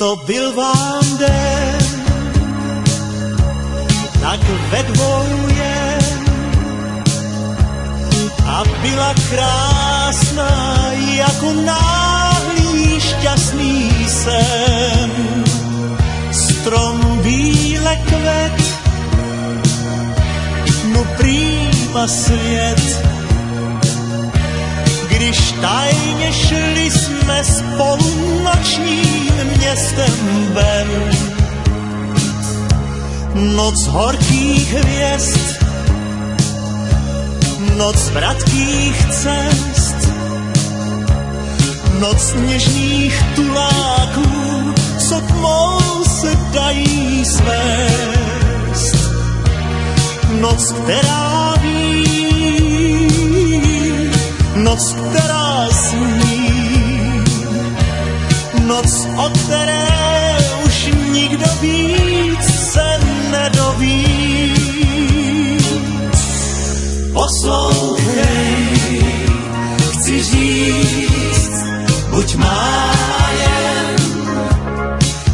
To byl vám den, tak ve dvou jen, a byla krásná jako náhlý šťastný sen. Strom bíle kvet, no prýma svět. Když tajně šli jsme spolu nočním městem ven. Noc horkých hvězd, noc vratkých cest, noc něžných tuláků, co tmou se dají svést. Noc, která ví, noc, která sní, noc, o které už nikdo víc se nedoví. Poslouchej, chci říct, buď má jen,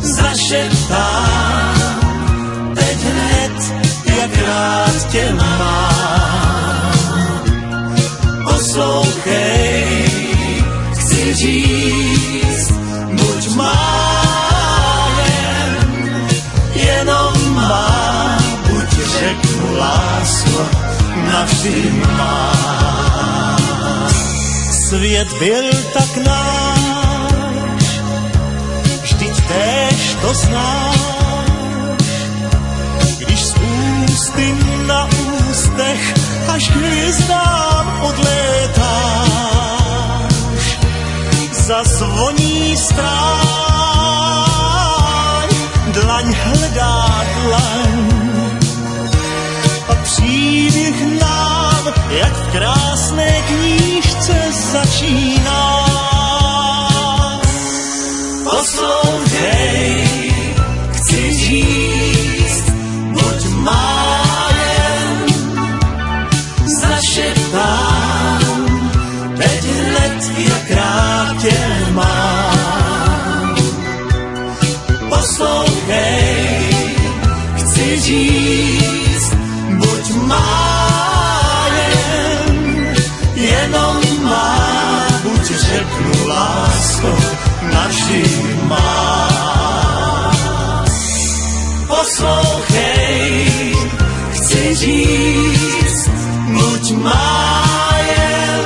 zašeptám teď hned, jak rád tě mám. Poslouchej, chci říct, buď má jen, jenom má, buď řeknu lásko, navždy má. Svět byl tak náš, vždyť též to znáš, když z ústy na ústech až k hvězdám odlétáš. Zazvoní stráň, dlaň hledá dlaň, a příběh nám, jak v krásné knížce začíná. Poslouchej, chci říct, buď má jen, zašeptám teď hned, jak rád tě mám. Poslouchej, chci říct, buď má jen, jenom má, buď řeknu lásko, navždy má. Poslouchej, chci říct, buď má jen,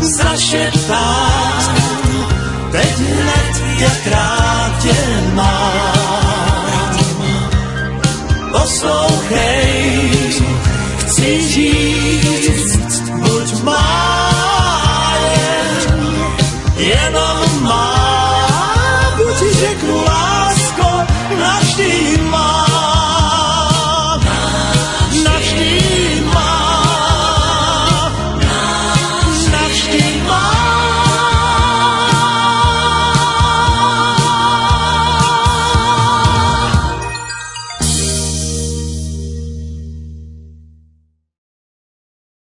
zašeptám teď hned, jak rád tě mám. Poslouchej, chci říct,